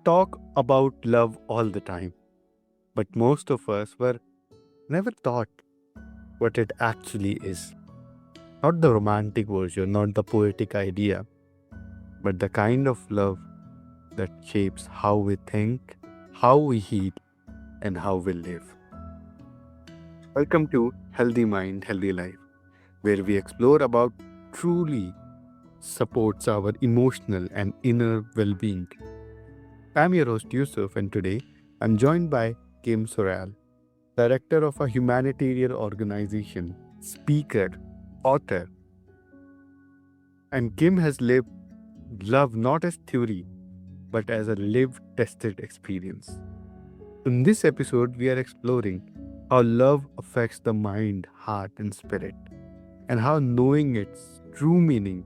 talk about love all the time, but most of us were never taught what it actually is. Not the romantic version, not the poetic idea, but the kind of love that shapes how we think, how we heal, and how we live. Welcome to Healthy Mind, Healthy Life, where we explore about truly supports our emotional and inner well-being. I'm your host Yusuf, and today I'm joined by Kim Sorrelle, director of a humanitarian organization, speaker, author, and Kim has lived love not as theory but as a lived, tested experience. In this episode, we are exploring how love affects the mind, heart, and spirit, and how knowing its true meaning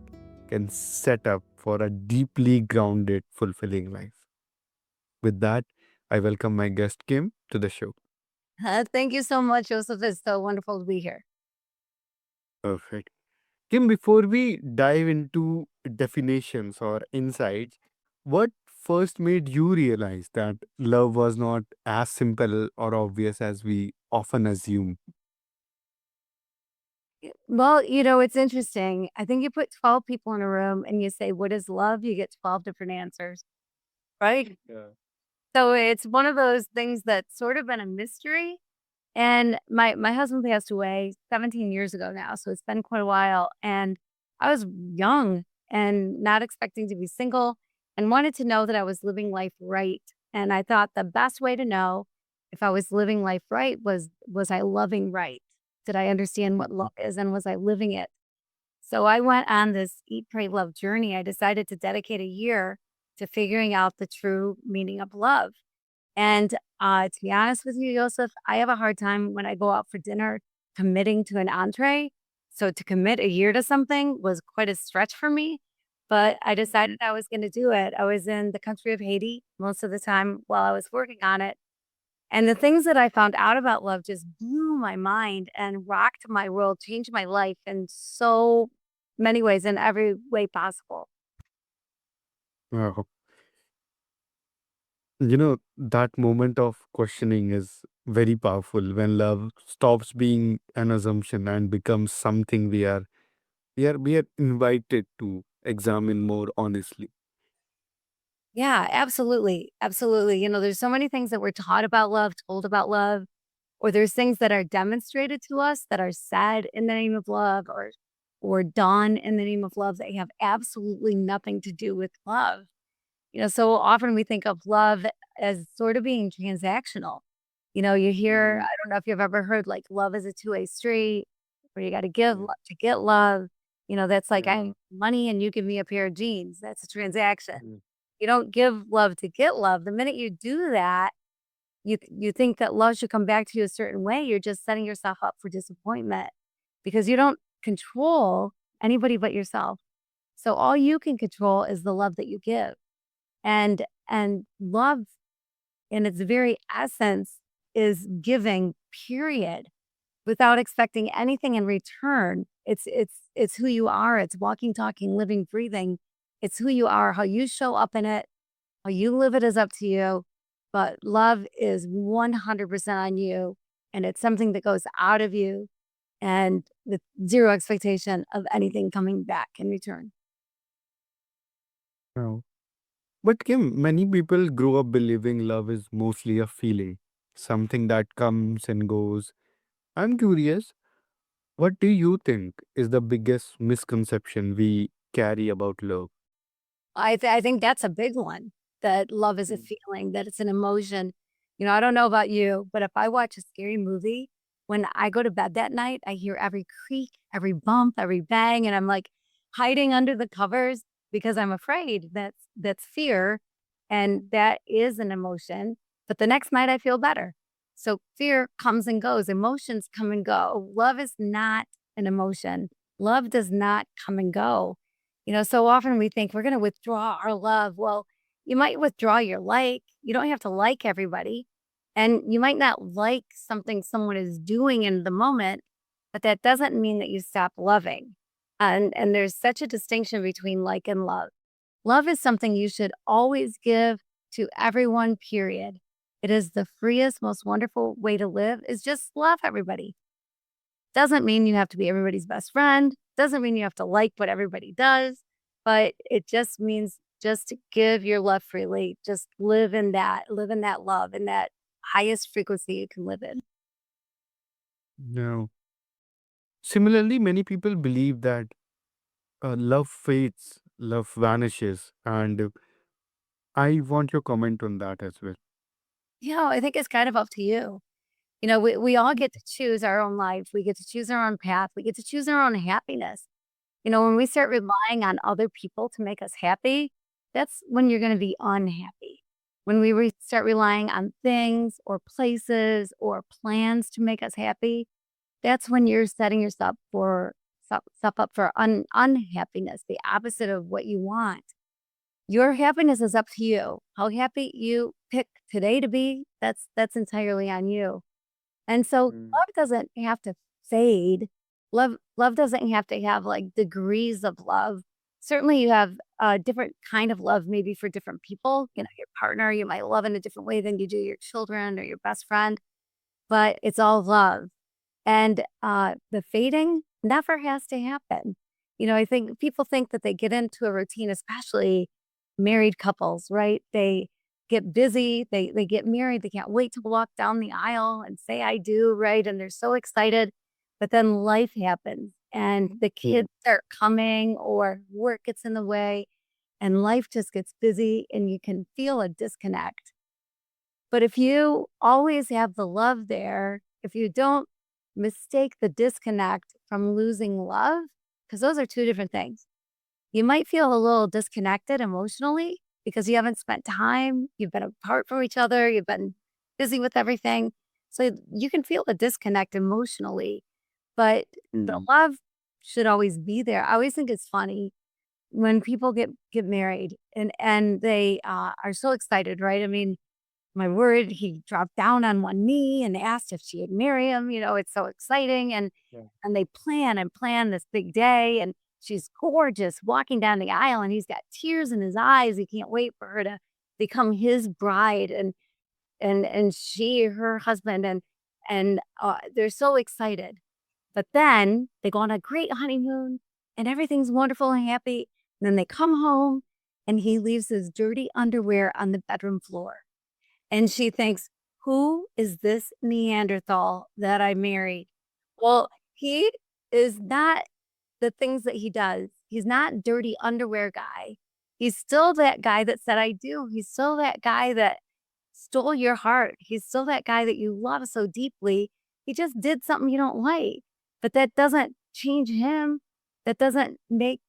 can set up for a deeply grounded, fulfilling life. With that, I welcome my guest Kim to the show. Thank you so much, Joseph. It's so wonderful to be here. Perfect. Kim, before we dive into definitions or insights, what first made you realize that love was not as simple or obvious as we often assume? Well, it's interesting. I think you put 12 people in a room and you say, "What is love?" You get 12 different answers, right? Yeah. So it's one of those things that's sort of been a mystery. And my husband passed away 17 years ago now, so it's been quite a while. And I was young and not expecting to be single and wanted to know that I was living life right. And I thought the best way to know if I was living life right was I loving right? Did I understand what love is and was I living it? So I went on this eat, pray, love journey. I decided to dedicate a year to figuring out the true meaning of love. And, to be honest with you, Joseph, I have a hard time when I go out for dinner committing to an entree. So to commit a year to something was quite a stretch for me, but I decided I was gonna do it. I was in the country of Haiti most of the time while I was working on it. And the things that I found out about love just blew my mind and rocked my world, changed my life in so many ways, in every way possible. Wow. That moment of questioning is very powerful when love stops being an assumption and becomes something we are invited to examine more honestly. Yeah, absolutely. Absolutely. There's so many things that we're taught about love, told about love, or there's things that are demonstrated to us that are said in the name of love or done in the name of love that have absolutely nothing to do with love. So often we think of love as sort of being transactional. You hear, Mm, I don't know if you've ever heard like love is a two-way street where you got to give yeah, love to get love. That's like I yeah, have money and you give me a pair of jeans. That's a transaction. mm, You don't give love to get love. The minute you do that, you think that love should come back to you a certain way, you're just setting yourself up for disappointment because you don't control anybody but yourself. So all you can control is the love that you give. And love in its very essence is giving, period, without expecting anything in return. It's who you are. It's walking, talking, living, breathing. It's who you are. How you show up in it, how you live it is up to you. But love is 100% on you. And it's something that goes out of you and with zero expectation of anything coming back in return. wow. But Kim, many people grow up believing love is mostly a feeling, something that comes and goes. I'm curious, what do you think is the biggest misconception we carry about love? I think that's a big one, that love is a Mm, feeling, that it's an emotion. I don't know about you, but if I watch a scary movie, when I go to bed that night, I hear every creak, every bump, every bang, and I'm like hiding under the covers because I'm afraid. That's fear, and that is an emotion. But the next night I feel better. So fear comes and goes, emotions come and go. Love is not an emotion. Love does not come and go. So often we think we're going to withdraw our love. Well, you might withdraw your like. You don't have to like everybody. And you might not like something someone is doing in the moment, but that doesn't mean that you stop loving. And there's such a distinction between like and love. Love is something you should always give to everyone, period. It is the freest, most wonderful way to live is just love everybody. Doesn't mean you have to be everybody's best friend. Doesn't mean you have to like what everybody does, but it just means just to give your love freely. Just live in that love, in that highest frequency you can live in. No. Similarly, many people believe that love fades, love vanishes, and I want your comment on that as well. I think it's kind of up to you. We all get to choose our own life. We get to choose our own path. We get to choose our own happiness. When we start relying on other people to make us happy, that's when you're going to be unhappy. When we start relying on things or places or plans to make us happy, that's when you're setting yourself for stuff up for unhappiness, the opposite of what you want. Your happiness is up to you. How happy you pick today to be, that's entirely on you. And so Mm. love doesn't have to fade. Love doesn't have to have like degrees of love. Certainly you have a different kind of love maybe for different people. Your partner, you might love in a different way than you do your children or your best friend, but it's all love. And the fading never has to happen. I think people think that they get into a routine, especially married couples, right? They get busy, they get married, they can't wait to walk down the aisle and say I do, right? And they're so excited. But then life happens and the Yeah. kids start coming or work gets in the way and life just gets busy and you can feel a disconnect. But if you always have the love there, if you don't mistake the disconnect from losing love, because those are two different things. You might feel a little disconnected emotionally because you haven't spent time, you've been apart from each other, you've been busy with everything. So you can feel a disconnect emotionally, but the Mm. love should always be there. I always think it's funny when people get married and they are so excited, right? I mean, my word, he dropped down on one knee and asked if she would marry him. It's so exciting. Yeah. And they plan this big day and she's gorgeous walking down the aisle and he's got tears in his eyes. He can't wait for her to become his bride and she her husband and they're so excited. But then they go on a great honeymoon and everything's wonderful and happy. And then they come home and he leaves his dirty underwear on the bedroom floor. And she thinks, "Who is this Neanderthal that I married?" Well, he is not the things that he does. He's not dirty underwear guy. He's still that guy that said, "I do." He's still that guy that stole your heart. He's still that guy that you love so deeply. He just did something you don't like, but that doesn't change him. That doesn't make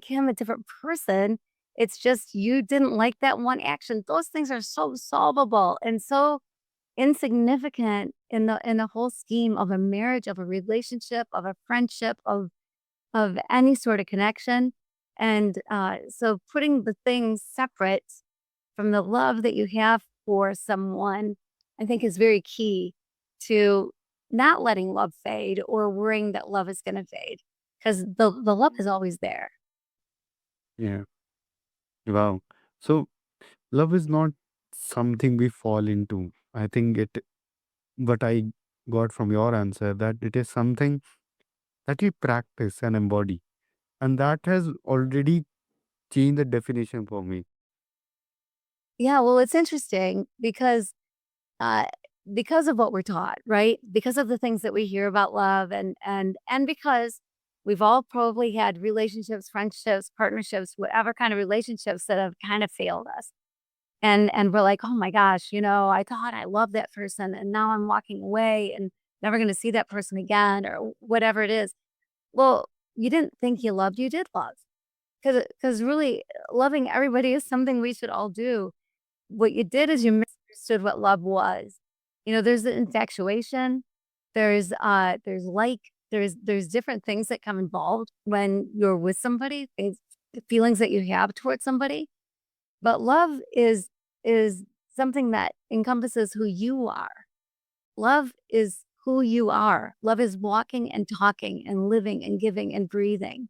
him a different person. It's just you didn't like that one action. Those things are so solvable and so insignificant in the whole scheme of a marriage, of a relationship, of a friendship, of any sort of connection. And so putting the things separate from the love that you have for someone, I think is very key to not letting love fade or worrying that love is going to fade because the love is always there. Yeah. Wow. So love is not something we fall into. I think what I got from your answer, that it is something that we practice and embody. And that has already changed the definition for me. Yeah, well, it's interesting uh, because of what we're taught, right? Because of the things that we hear about love and because we've all probably had relationships, friendships, partnerships, whatever kind of relationships that have kind of failed us. And we're like, "Oh my gosh, I thought I loved that person and now I'm walking away and never going to see that person again or whatever it is." Well, you didn't think you loved, you did love. Cuz really loving everybody is something we should all do. What you did is you misunderstood what love was. There's the infatuation, there's like, there's different things that come involved when you're with somebody, the feelings that you have towards somebody. But love is something that encompasses who you are. Love is who you are. Love is walking and talking and living and giving and breathing.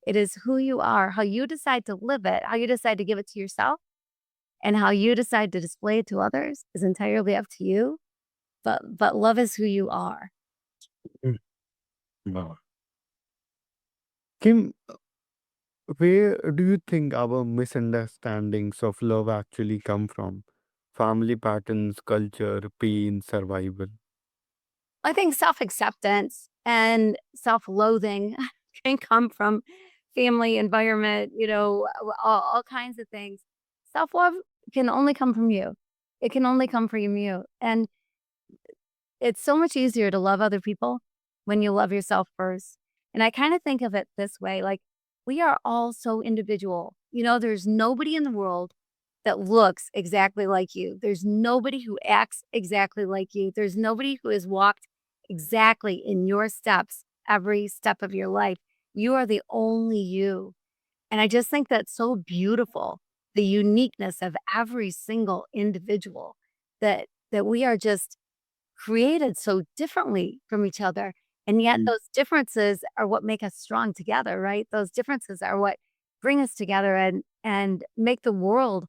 It is who you are, how you decide to live it, how you decide to give it to yourself And how you decide to display it to others is entirely up to you. But love is who you are. Mm. Wow. Kim, where do you think our misunderstandings of love actually come from? Family patterns, culture, pain, survival. I think self-acceptance and self-loathing can come from family, environment, all kinds of things. Self-love can only come from you. It can only come from you. And it's so much easier to love other people when you love yourself first. And I kind of think of it this way, like we are all so individual. There's nobody in the world that looks exactly like you. There's nobody who acts exactly like you. There's nobody who has walked exactly in your steps every step of your life. You are the only you. And I just think that's so beautiful, the uniqueness of every single individual that we are just created so differently from each other. And yet Mm. those differences are what make us strong together, right? Those differences are what bring us together and make the world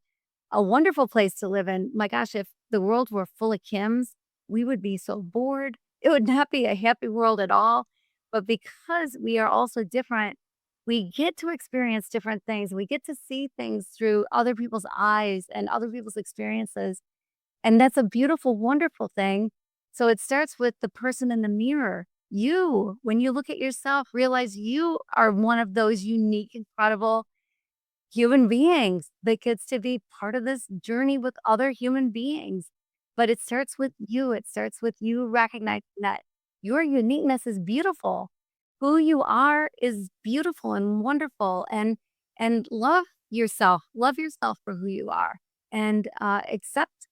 a wonderful place to live in. My gosh, if the world were full of Kims, we would be so bored. It would not be a happy world at all. But because we are all so different, we get to experience different things. We get to see things through other people's eyes and other people's experiences. And that's a beautiful, wonderful thing. So it starts with the person in the mirror. You, when you look at yourself, realize you are one of those unique, incredible human beings that gets to be part of this journey with other human beings. But it starts with you. It starts with you recognizing that your uniqueness is beautiful. Who you are is beautiful and wonderful. And love yourself. Love yourself for who you are. And accept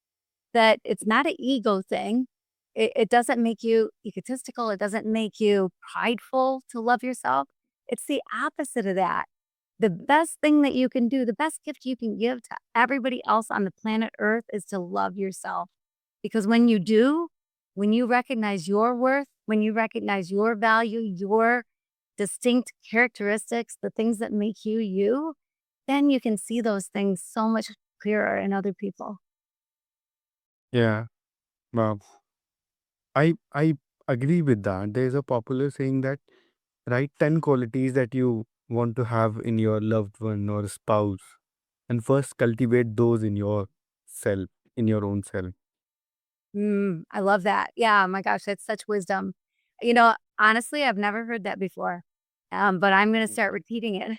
that it's not an ego thing. It doesn't make you egotistical. It doesn't make you prideful to love yourself. It's the opposite of that. The best thing that you can do, the best gift you can give to everybody else on the planet Earth is to love yourself. Because when you do, when you recognize your worth, when you recognize your value, your distinct characteristics, the things that make you you, then you can see those things so much clearer in other people. Yeah. Wow. I agree with that. There's a popular saying that write 10 qualities that you want to have in your loved one or spouse, and first cultivate those in yourself, in your own self. I love that. Yeah, my gosh, that's such wisdom. Honestly, I've never heard that before, but I'm gonna start repeating it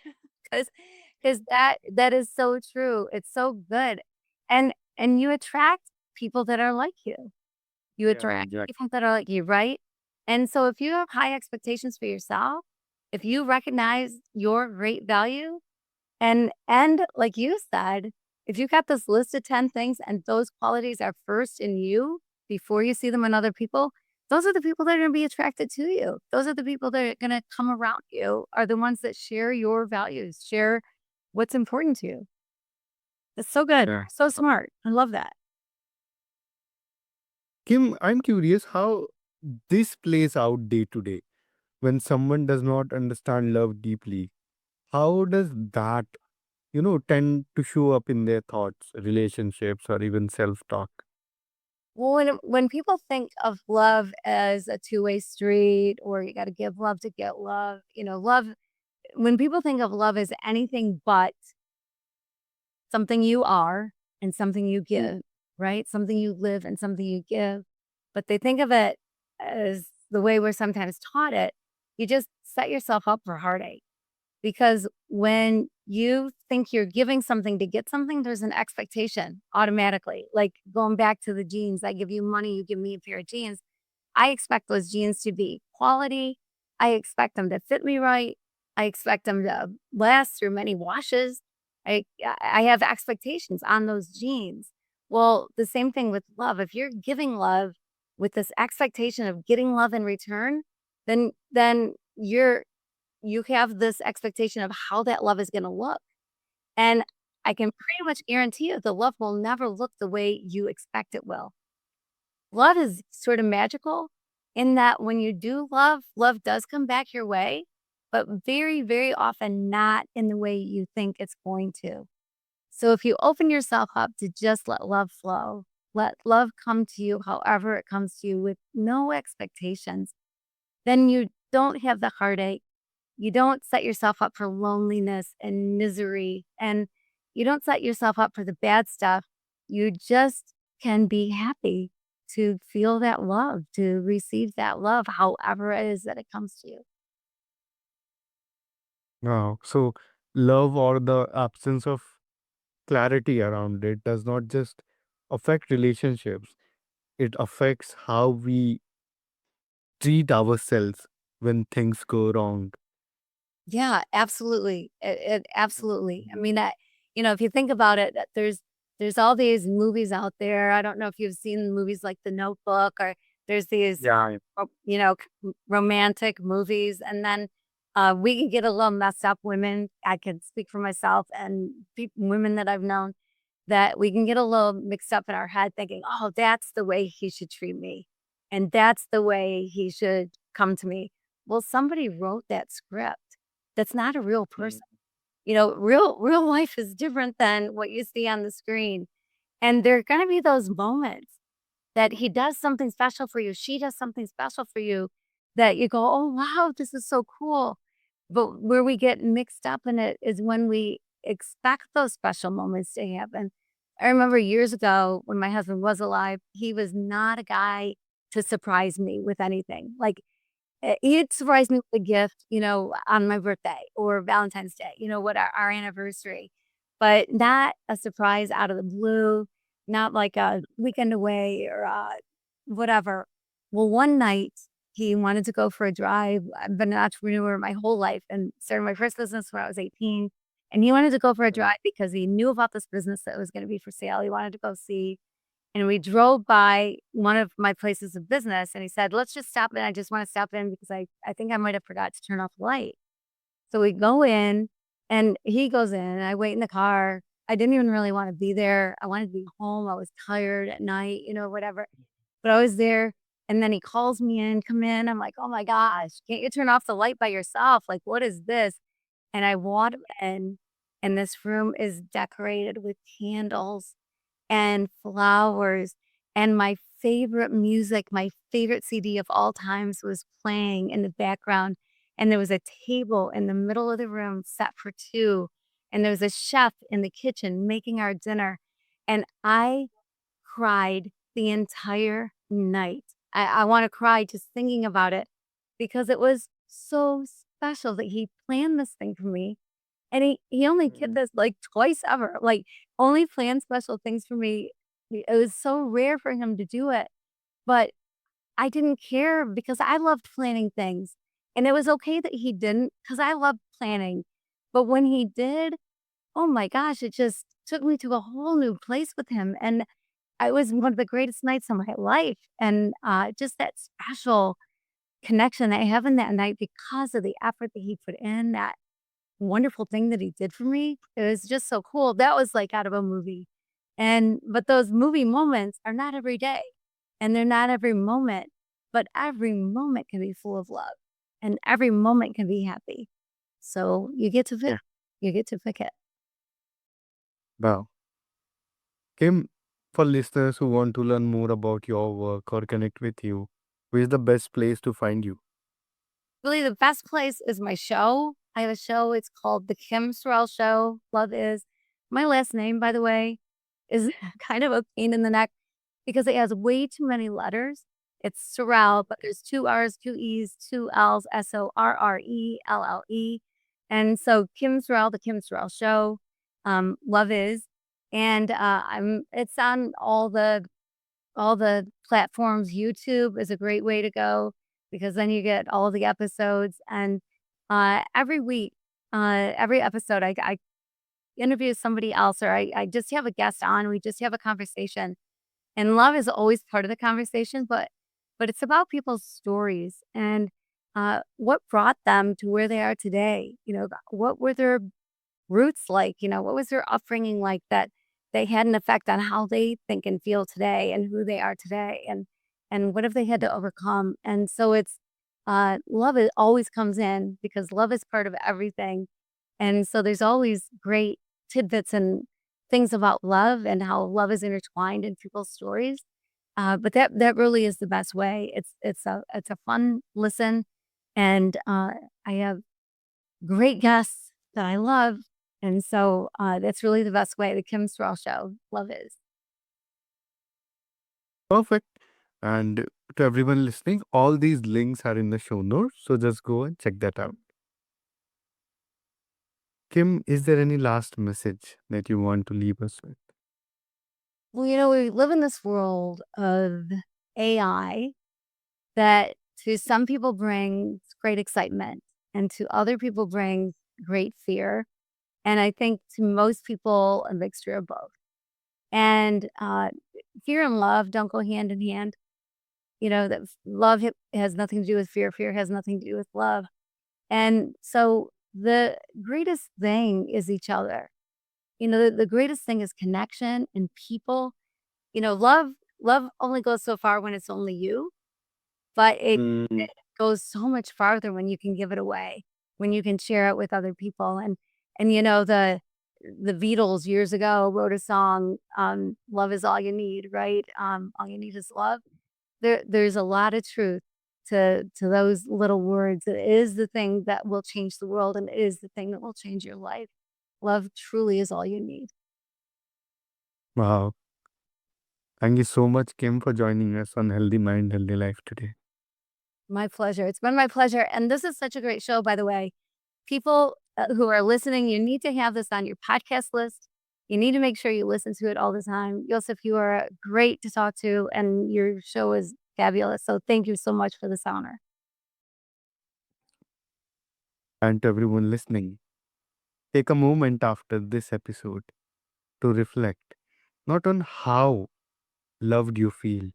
because that is so true. It's so good, and you attract people that are like you. You Yeah, attract exactly. people that are like you, right? And so if you have high expectations for yourself, if you recognize your great value, and like you said, if you got this list of 10 things and those qualities are first in you before you see them in other people, those are the people that are gonna be attracted to you. Those are the people that are gonna come around you, are the ones that share your values, share what's important to you. It's so good, Yeah. so smart. I love that. Kim, I'm curious how this plays out day to day. When someone does not understand love deeply, how does that, tend to show up in their thoughts, relationships, or even self talk? Well, when people think of love as a two-way street or you gotta give love to get love, love when people think of love as anything but something you are and something you give, right? Something you live and something you give. But they think of it as the way we're sometimes taught it. You just set yourself up for heartache because when you think you're giving something to get something, there's an expectation automatically. Like going back to the jeans, I give you money, you give me a pair of jeans. I expect those jeans to be quality. I expect them to fit me right. I expect them to last through many washes. I have expectations on those jeans. Well, the same thing with love. If you're giving love with this expectation of getting love in return, then you have this expectation of how that love is going to look. And I can pretty much guarantee you the love will never look the way you expect it will. Love is sort of magical in that when you do love, love does come back your way, but very, very often not in the way you think it's going to. So if you open yourself up to just let love flow, let love come to you however it comes to you with no expectations, then you don't have the heartache. You don't set yourself up for loneliness and misery, and you don't set yourself up for the bad stuff. You just can be happy to feel that love, to receive that love, however it is that it comes to you. Wow. So, love or the absence of clarity around it does not just affect relationships, it affects how we treat ourselves when things go wrong. Yeah, absolutely. It absolutely. I mean, that if you think about it, that there's all these movies out there. I don't know if you've seen movies like The Notebook, or there's these, Yeah. romantic movies, and then we can get a little messed up. Women, I can speak for myself and women that I've known, that we can get a little mixed up in our head, thinking, "Oh, that's the way he should treat me, and that's the way he should come to me." Well, somebody wrote that script. That's not a real Mm. person. Real life is different than what you see on the screen, and there are gonna be those moments that he does something special for you, she does something special for you, that you go, "Oh, wow, this is so cool." But where we get mixed up in it is when we expect those special moments to happen. I remember years ago when my husband was alive, he was not a guy to surprise me with anything. Like, he'd surprise me with a gift, on my birthday or Valentine's Day, what our anniversary, but not a surprise out of the blue, not like a weekend away or whatever. Well, one night he wanted to go for a drive. I've been an entrepreneur my whole life and started my first business when I was 18. And he wanted to go for a Mm. drive because he knew about this business that was going to be for sale. He wanted to go see, and we drove by one of my places of business, and he said, "Let's just stop in. I just wanna stop in because I think I might have forgot to turn off the light." So we go in, and he goes in, and I wait in the car. I didn't even really wanna be there. I wanted to be home. I was tired at night, whatever. But I was there, and then he calls me in, "Come in." I'm like, "Oh my gosh, can't you turn off the light by yourself? Like, what is this?" And I walk in, and this room is decorated with candles and flowers, and my favorite music, my favorite CD of all times was playing in the background, and there was a table in the middle of the room set for 2, and there was a chef in the kitchen making our dinner, and I cried the entire night. I wanna cry just thinking about it because it was so special that he planned this thing for me, and he only did Mm. this, like, twice ever, like, only planned special things for me. It was so rare for him to do it, but I didn't care because I loved planning things, and it was okay that he did not because I loved planning, but when he did, oh my gosh, it just took me to a whole new place with him, and it was one of the greatest nights of my life, and, just that special connection that I have in that night because of the effort that he put in, that wonderful thing that he did for me. It was just so cool. That was like out of a movie. But those movie moments are not every day, and they're not every moment, but every moment can be full of love, and every moment can be happy. So Yeah. you get to pick it. Wow. Kim, for listeners who want to learn more about your work or connect with you, where is the best place to find you? Really, the best place is my show. I have a show. It's called The Kim Sorrelle Show. Love is my last name, by the way, is kind of a pain in the neck because it has way too many letters. It's Sorrelle, but there's 2 R's, 2 E's, 2 L's, Sorrelle. And so Kim Sorrelle, The Kim Sorrelle Show, Love is. And it's on all the platforms. YouTube is a great way to go because then you get all the episodes. And every week, every episode, I interview somebody else, or I just have a guest on. We just have a conversation, and love is always part of the conversation, but it's about people's stories and what brought them to where they are today. What were their roots like? What was their upbringing like that they had an effect on how they think and feel today and who they are today, and what have they had to overcome? And so it's love it always comes in because love is part of everything. And so there's always great tidbits and things about love and how love is intertwined in people's stories. But that really is the best way. It's a fun listen, and I have great guests that I love, and so that's really the best way. The Kim Sorrelle Show, love is. Perfect. And to everyone listening, all these links are in the show notes, so just go and check that out. Kim, is there any last message that you want to leave us with? Well, we live in this world of AI that to some people brings great excitement and to other people brings great fear. And I think to most people, a mixture of both. And fear and love don't go hand in hand. That love has nothing to do with fear. Fear has nothing to do with love. And so the greatest thing is each other. The greatest thing is connection and people. Love only goes so far when it's only you, but it goes so much farther when you can give it away, when you can share it with other people. And the Beatles years ago wrote a song, "Love is all you need," right? All you need is love. There's a lot of truth to those little words. It is the thing that will change the world, and it is the thing that will change your life. Love truly is all you need. Wow. Thank you so much, Kim, for joining us on Healthy Mind, Healthy Life today. My pleasure. It's been my pleasure. And this is such a great show, by the way. People who are listening, you need to have this on your podcast list. You need to make sure you listen to it all the time. Yusuf, you are great to talk to, and your show is fabulous. So thank you so much for this honor. And to everyone listening, take a moment after this episode to reflect not on how loved you feel,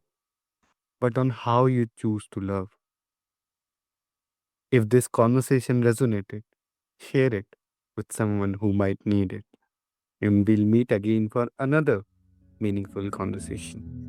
but on how you choose to love. If this conversation resonated, share it with someone who might need it. And we'll meet again for another meaningful conversation.